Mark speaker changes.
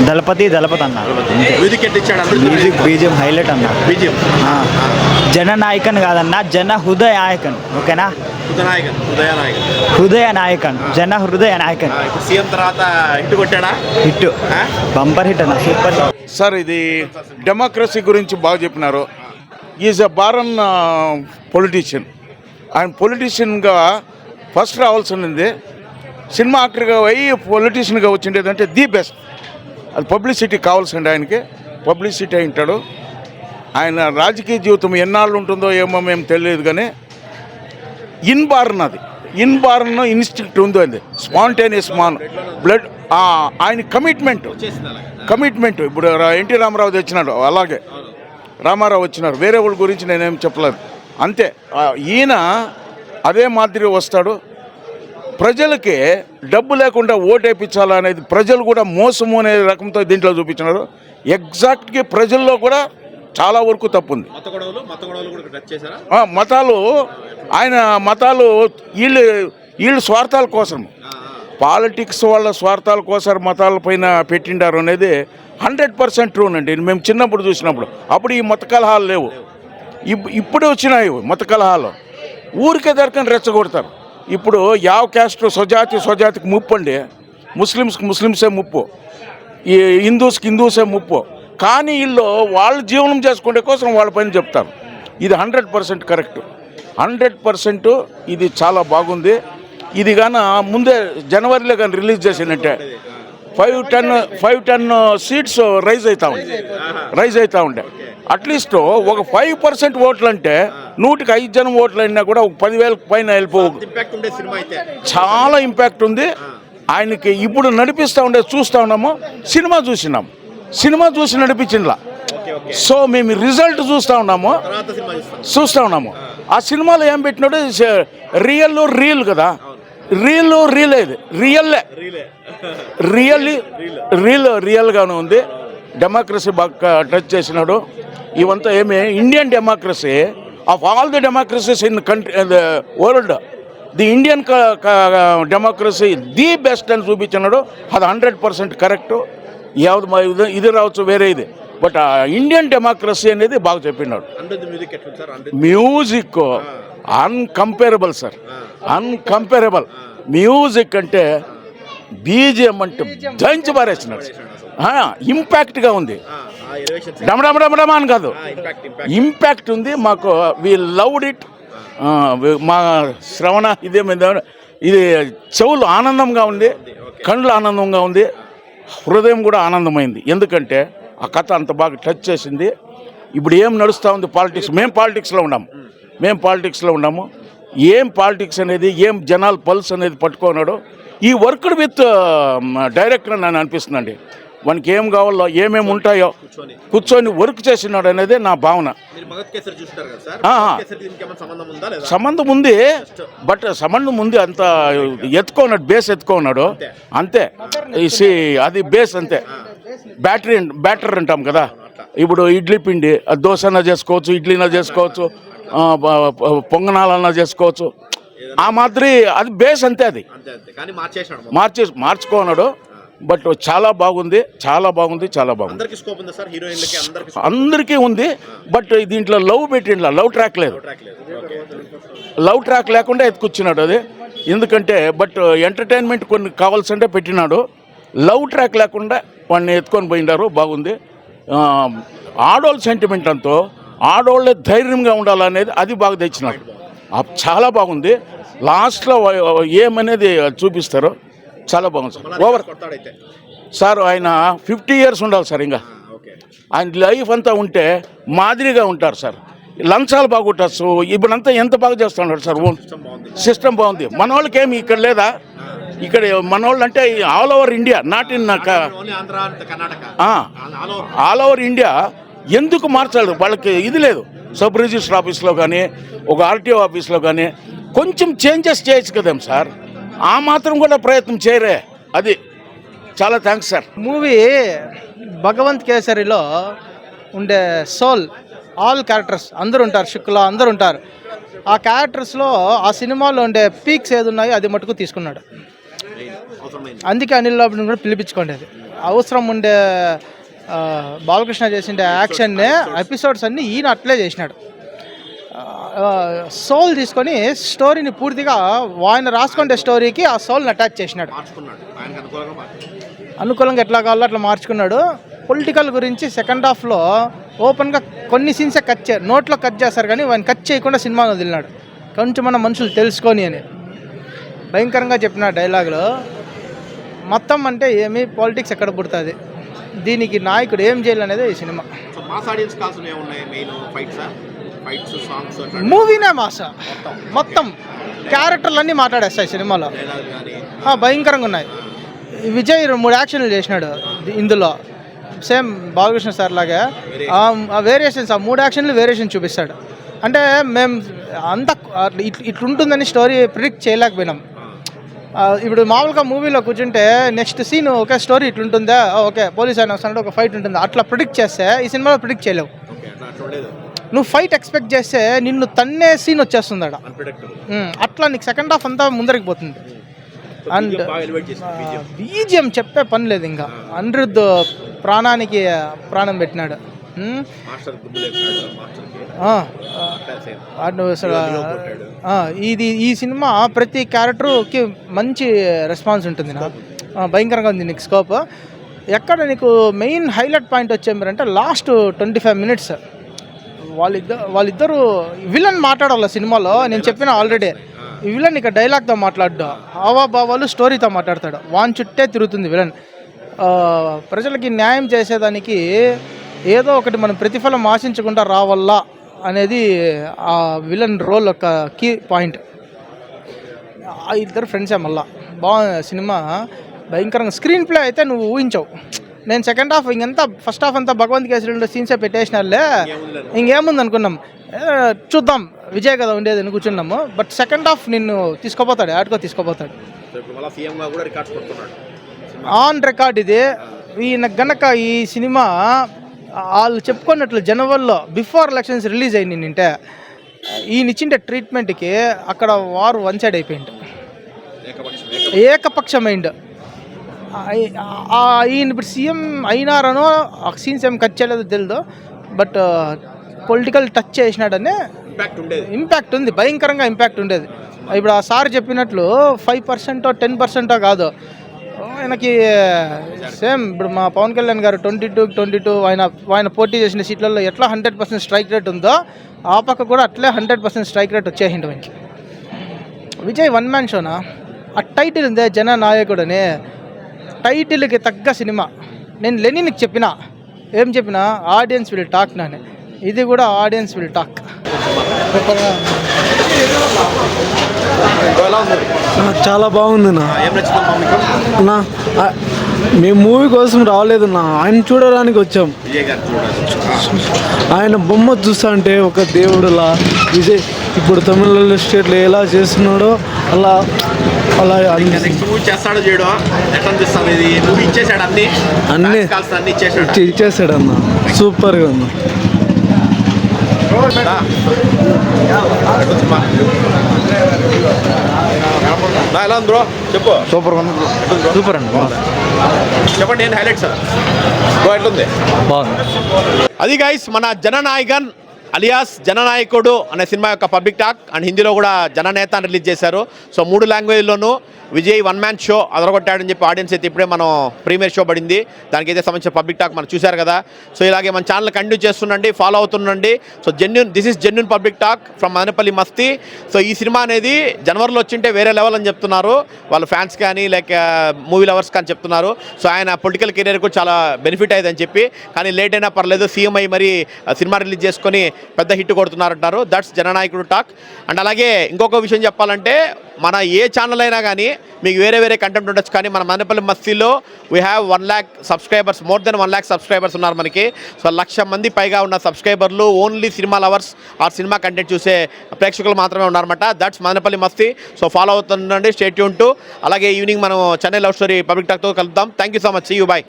Speaker 1: దళపతి అన్న.
Speaker 2: మ్యూజిక్ ఎట్ ఇచ్చాడు
Speaker 1: మ్యూజిక్ బీజిఎం హైలైట్ అన్న.
Speaker 2: బీజిఎం
Speaker 1: జననాయకన్ కాదన్న, జన హృదయ నాయకన్. ఓకేనా? హృదయ నాయకన్, జన హృదయ నాయకన్.
Speaker 2: సీఎం తర్వాత హిట్ కొట్టాడా?
Speaker 1: హిట్, బంపర్ హిట్ అన్న, సూపర్.
Speaker 3: సార్ ఇది డెమోక్రసీ గురించి బాగా చెప్పినారు. Is a born politician. ఆయన పొలిటీషియన్గా ఫస్ట్ రావాల్సింది, సినిమా యాక్టర్గా పోయి పొలిటీషియన్గా వచ్చిండేదంటే ది బెస్ట్. అది పబ్లిసిటీ కావాల్సింది, ఆయనకి పబ్లిసిటీ అయింటాడు. ఆయన రాజకీయ జీవితం ఎన్నాళ్ళు ఉంటుందో ఏమో మేము తెలియదు, కానీ ఇన్బార్న్ అది, ఇన్బార్న్ ఇన్స్టింక్ట్ ఉందో అది, స్పాంటేనియస్ బ్లడ్. ఆయన కమిట్మెంట్ ఇప్పుడు ఎన్టీ రామారావు తెచ్చినాడు, అలాగే రామారావు వచ్చినారు. వేరే వాళ్ళ గురించి నేనేం చెప్పలేదు. అంతే, ఈయన అదే మాదిరి వస్తాడు. ప్రజలకి డబ్బు లేకుండా ఓటేపించాలా అనేది ప్రజలు కూడా మోసము అనే రకంతో దీంట్లో చూపించినారు. ఎగ్జాక్ట్గా ప్రజల్లో కూడా చాలా వరకు తప్పు ఉంది. మతాలు వీళ్ళు స్వార్థాల కోసం, పాలిటిక్స్ వాళ్ళ స్వార్థాల కోసం మతాల పైన పెట్టిండారు అనేది 100% ట్రూ అండి. మేము చిన్నప్పుడు చూసినప్పుడు అప్పుడు ఈ మత కలహాలు లేవు. ఇప్పుడు వచ్చినాయి మత కలహాలు, ఊరికే దొరకని రెచ్చగొడతారు. ఇప్పుడు యావ క్యాస్ట్ స్వజాతికి ముప్పు అండి. ముస్లిమ్సే ముప్పు, ఈ హిందూసే ముప్పు. కానీ వీళ్ళు వాళ్ళు జీవనం చేసుకునే కోసం వాళ్ళ పైన చెప్తారు. ఇది 100% కరెక్ట్, 100% ఇది చాలా బాగుంది. ఇది కానీ ముందే జనవరిలో కానీ రిలీజ్ చేసిందంటే 5-10 సీట్స్ రైజ్ అవుతా ఉండే. అట్లీస్ట్ ఒక 5% ఓట్లు అంటే 100కి 5 జనం ఓట్లు అయినా కూడా ఒక 10,000 పైన వెళ్ళిపోవు. చాలా ఇంపాక్ట్ ఉంది ఆయనకి. ఇప్పుడు నడిపిస్తూ ఉండే చూస్తూ ఉన్నాము, సినిమా చూసి నడిపించిందిలా. సో మేము రిజల్ట్ చూస్తూ ఉన్నాము. ఆ సినిమాలో ఏం పెట్టినాడు, రియల్ కదా, రియల్ ఇది రియల్గానే ఉంది. డెమోక్రసీ బాగా టచ్ చేసినాడు. ఇవంతా ఏమి Indian democracy, of all the democracies in world, the Indian democracy the best అని చూపించినాడు. అది 100% కరెక్ట్. ఇది రావచ్చు వేరే ఇది, బట్ ఇండియన్ డెమోక్రసీ అనేది బాగా చెప్పినాడు. Music incomparable sir, incomparable. Music అంటే బీజిఎం అంటే దంచి పారేసినాడు. ఇంపాక్ట్గా ఉంది, డమడమడమడమా అని కాదు, ఇంపాక్ట్ ఉంది. మాకు వీ లవ్డ్ ఇట్. మా శ్రవణ ఇది చెవులు ఆనందంగా ఉంది, కళ్ళు ఆనందంగా ఉంది, హృదయం కూడా ఆనందమైంది. ఎందుకంటే ఆ కథ అంత బాగా టచ్ చేసింది. ఇప్పుడు ఏం నడుస్తూ ఉంది పాలిటిక్స్, మేము పాలిటిక్స్లో ఉన్నాము. ఏం పాలిటిక్స్ అనేది, ఏం జనాల పల్స్ అనేది పట్టుకున్నాడు. ఈ వర్క్డ్ విత్ డైరెక్టర్ అని అనిపిస్తుందండి. మనకి ఏం కావాలో ఏమేమి ఉంటాయో కూర్చొని వర్క్ చేసినాడు అనేది నా భావన. సంబంధం ఉంది, బట్ సంబంధం ఉంది, అంత ఎత్తుకున్నాడు, బేస్ ఎత్తుకున్నాడు అంతే. అది బేస్ అంతే. బ్యాటర్ అంటాం కదా, ఇప్పుడు ఇడ్లీ పిండి దోశనా చేసుకోవచ్చు, ఇడ్లీనా చేసుకోవచ్చు, పొంగనాలన్నా చేసుకోవచ్చు. ఆ మాదిరి అది బేస్ అంతే. అది మార్చుకున్నాడు. బట్ చాలా బాగుంది. అందరికీ ఉంది. బట్ దీంట్లో లవ్ పెట్టిండ్లా, లవ్ ట్రాక్ లేదు. లవ్ ట్రాక్ లేకుండా ఎత్తుకొచ్చినాడు అది. ఎందుకంటే బట్ ఎంటర్టైన్మెంట్ కొన్ని కావాల్సింటే పెట్టినాడు. లవ్ ట్రాక్ లేకుండా వాడిని ఎత్తుకొని పోయినారు. బాగుంది. ఆడోళ్ళ సెంటిమెంట్ అంతా, ఆడోళ్ళే ధైర్యంగా ఉండాలనేది అది బాగా తెచ్చినాడు. చాలా బాగుంది. లాస్ట్లో ఏమనేది చూపిస్తారు, చాలా బాగుంది సార్. ఓవర్ సార్, ఆయన 50 years ఉండాలి సార్. ఇంకా ఆయన లైఫ్ అంతా ఉంటే మాదిరిగా ఉంటారు సార్. లంచాలు బాగుంటారు. ఇప్పుడంతా ఎంత బాగా చేస్తున్నాడు సార్. సిస్టమ్ బాగుంది. మన వాళ్ళకి ఏమి ఇక్కడ లేదా? ఇక్కడ మన వాళ్ళు అంటే all over India, not in all over India. ఎందుకు మార్చాలి? వాళ్ళకి ఇది లేదు. సబ్ రిజిస్టర్ ఆఫీస్లో కానీ, ఒక ఆర్టీఓ ఆఫీస్లో కానీ కొంచెం చేంజెస్ చేయొచ్చు కదేం సార్. ఆ మాత్రం కూడా ప్రయత్నం చేయరే. అది చాలా థ్యాంక్స్ సార్.
Speaker 4: మూవీ భగవంత్ కేసరిలో ఉండే సోల్, ఆల్ క్యారెక్టర్స్ అందరూ ఉంటారు, శుక్లా అందరూ ఉంటారు. ఆ క్యారెక్టర్స్లో ఆ సినిమాలో ఉండే పీక్స్ ఏది ఉన్నాయో అది మటుకు తీసుకున్నాడు. అందుకే అనిల్ బాబుని కూడా పిలిపించుకోండి. అవసరం ఉండే బాలకృష్ణ చేసిండే యాక్షన్నే ఎపిసోడ్స్ అన్నీ ఈయన అట్లే చేసినాడు. సోల్ తీసుకొని స్టోరీని పూర్తిగా ఆయన రాసుకుంటే స్టోరీకి ఆ సోల్ని అటాచ్ చేసినాడు. అనుకూలంగా ఎట్లా కావాలో అట్లా మార్చుకున్నాడు. పొలిటికల్ గురించి సెకండ్ హాఫ్లో ఓపెన్గా కొన్ని సీన్సే నోట్లో కట్ చేస్తారు, కానీ ఆయన కట్ చేయకుండా సినిమాను వదిలినాడు. కొంచెం మన మనుషులు తెలుసుకొని అని భయంకరంగా చెప్పిన డైలాగులో మొత్తం అంటే ఏమి పాలిటిక్స్ ఎక్కడ పుడుతుంది, దీనికి నాయకుడు ఏం చేయాలనేది ఈ సినిమా. మూవీనే మాస మొత్తం క్యారెక్టర్లు అన్నీ మాట్లాడేస్తాయి సినిమాలో, భయంకరంగా ఉన్నాయి. విజయ్ 3 యాక్షన్లు చేసినాడు ఇందులో, సేమ్ బాలకృష్ణ సార్ లాగా వేరియేషన్స్, ఆ 3 యాక్షన్లు వేరియేషన్ చూపిస్తాడు. అంటే మేము అంత ఇట్లుంటుందని స్టోరీ ప్రిడిక్ట్ చేయలేకపోయినాం. ఇప్పుడు మామూలుగా మూవీలో కూర్చుంటే నెక్స్ట్ సీన్ ఓకే స్టోరీ ఇట్లుంటుందా, ఓకే పోలీస్ ఆయన వస్తున్నాడు ఒక ఫైట్ ఉంటుందా, అట్లా ప్రిడిక్ట్ చేస్తే ఈ సినిమాలో ప్రిడిక్ట్ చేయలేవు. నువ్వు ఫైట్ ఎక్స్పెక్ట్ చేస్తే నిన్ను తన్నే సీన్ వచ్చేస్తుంది అక్కడ, అట్లా నీకు సెకండ్ హాఫ్ అంతా ముందరికి పోతుంది. అండ్ బీజిఎం చెప్పే పని లేదు, ఇంకా అనిరుద్ధ్ ప్రాణానికి ప్రాణం పెట్టినాడు. ఈ సినిమా ప్రతి క్యారెక్టర్కి మంచి రెస్పాన్స్ ఉంటుంది. భయంకరంగా ఉంది నీకు స్కోప్. ఎక్కడ నీకు మెయిన్ హైలైట్ పాయింట్ వచ్చేమిరంటే లాస్ట్ 25 minutes వాళ్ళిద్దరు విలన్ మాట్లాడాలి సినిమాలో. నేను చెప్పిన ఆల్రెడీ ఈ విలన్ ఇక డైలాగ్తో మాట్లాడ్డా, హావాభావాలు స్టోరీతో మాట్లాడతాడు, వాన్ చుట్టే తిరుగుతుంది విలన్. ప్రజలకి న్యాయం చేసేదానికి ఏదో ఒకటి మనం ప్రతిఫలం ఆశించకుండా రావాలా అనేది ఆ విలన్ రోల్ ఒక కీ పాయింట్. ఇద్దరు ఫ్రెండ్సే మళ్ళా బాగుంది సినిమా, భయంకరంగా. స్క్రీన్ ప్లే అయితే నువ్వు ఊహించవు. నేను సెకండ్ హాఫ్ ఇంకంతా ఫస్ట్ హాఫ్ అంతా భగవంత్ కేసరిలో సీన్సే పెట్టేసినారులే, ఇంకేముంది అనుకున్నాం, చూద్దాం విజయ్ కదా ఉండేది అని కూర్చున్నాము. బట్ సెకండ్ హాఫ్ నిన్ను తీసుకోపోతాడు, ఆడుకో తీసుకోపోతాడు. ఆన్ రికార్డ్ ఇది. ఈయన గనక ఈ సినిమా వాళ్ళు చెప్పుకున్నట్లు జనవరిలో బిఫోర్ ఎలక్షన్స్ రిలీజ్ అయింది నింటే ఈయన ఇచ్చిండే ట్రీట్మెంట్కి అక్కడ వారు వన్ సైడ్ అయిపోయింది, ఏకపక్షమైంది. ఈయన ఇప్పుడు సీఎం అయినారనో ఆ సీన్స్ ఏం కట్ చేయలేదో తెలియదు, బట్ పొలిటికల్ టచ్ చేసినాడనే ఇంపాక్ట్ ఉంది, భయంకరంగా ఇంపాక్ట్ ఉండేది. ఇప్పుడు ఆ సార్ చెప్పినట్లు 5% 10% కాదు, ఆయనకి సేమ్ ఇప్పుడు మా పవన్ కళ్యాణ్ గారు 22 ఆయన పోటీ చేసిన సీట్లలో ఎట్లా 100% స్ట్రైక్ రేట్ ఉందో ఆ పక్క కూడా అట్లే 100% స్ట్రైక్ రేట్ వచ్చేసిండు ఆయనకి. విజయ్ వన్ మ్యాన్ షోనా, ఆ టైటిల్ ఉందే జననాయకుడని, టైటిల్కి తగ్గ సినిమా. నేను లెనిన్కి చెప్పిన ఏం చెప్పినా ఆడియన్స్ విల్ టాక్ నాని, ఇది కూడా ఆడియన్స్ విల్ టాక్.
Speaker 5: చాలా బాగుంది నా, మేము మూవీ కోసం రాలేదు నా, ఆయన చూడడానికి వచ్చాం. ఆయన బొమ్మ చూస్తా అంటే ఒక దేవుడులా విజయ్ ఇప్పుడు తమిళ స్టేట్లో ఎలా చేస్తున్నాడో అలా అలా
Speaker 2: చేస్తాడో చేయడం
Speaker 5: అన్నీ ఇచ్చేసాడు అన్న, సూపర్గా ఉంది.
Speaker 2: ఎలా ఉంది బ్రో చెప్పు.
Speaker 5: సూపర్ సూపర్ అండి,
Speaker 2: చెప్పండి నేను హైలైట్స్ బ్రో ఎట్లుంది?
Speaker 5: బాగుంది.
Speaker 2: అది గైస్ మన జననాయకన్ అలియాస్ జననాయకుడు అనే సినిమా యొక్క పబ్లిక్ టాక్ అండ్ హిందీలో కూడా జననేత అని రిలీజ్ చేశారు. సో 3 లాంగ్వేజ్లోనూ విజయ్ వన్ మ్యాన్ షో అదరగొట్టాడని చెప్పి ఆడియన్స్ అయితే ఇప్పుడే మనం ప్రీమియర్ షో పడింది, దానికైతే సంబంధించిన పబ్లిక్ టాక్ మనం చూశారు కదా. సో ఇలాగే మన ఛానల్ కంటిన్యూ చేస్తుండండి, ఫాలో అవుతుండండి. So this is genuine public talk from Madanapalli Masti. So ఈ సినిమా అనేది జనవరిలో వచ్చింటే వేరే లెవెల్ అని చెప్తున్నారు వాళ్ళ ఫ్యాన్స్ కానీ లైక్ మూవీ లవర్స్ కానీ చెప్తున్నారు. సో ఆయన పొలిటికల్ కెరీర్ కూడా చాలా బెనిఫిట్ అయ్యేదని చెప్పి, కానీ లేట్ అయినా పర్లేదు సీఎం అయ్యి మరి సినిమా రిలీజ్ చేసుకొని పెద్ద హిట్ కొడుతున్నారంటారు. That's Jananayakudu talk. అండ్ అలాగే ఇంకొక విషయం చెప్పాలంటే మన ఏ ఛానల్ అయినా కానీ మీకు వేరే వేరే కంటెంట్ ఉండొచ్చు, కానీ మన మదనపల్లి మస్తీలో we have 1 lakh subscribers, more than 1 lakh subscribers ఉన్నారు మనకి. సో 1,00,000 మంది పైగా ఉన్న సబ్స్క్రైబర్లు only cinema lovers or cinema content చూసే ప్రేక్షకులు మాత్రమే ఉన్నారన్నమాట. That's Madanapalli Masti. So follow అవుతుండండి, స్టే ట్యూన్ టు. అలాగే ఈవినింగ్ మనం చెన్నై లవ్ స్టోరీ పబ్లిక్ టాక్తో కలుద్దాం. Thank you so much, see you, by.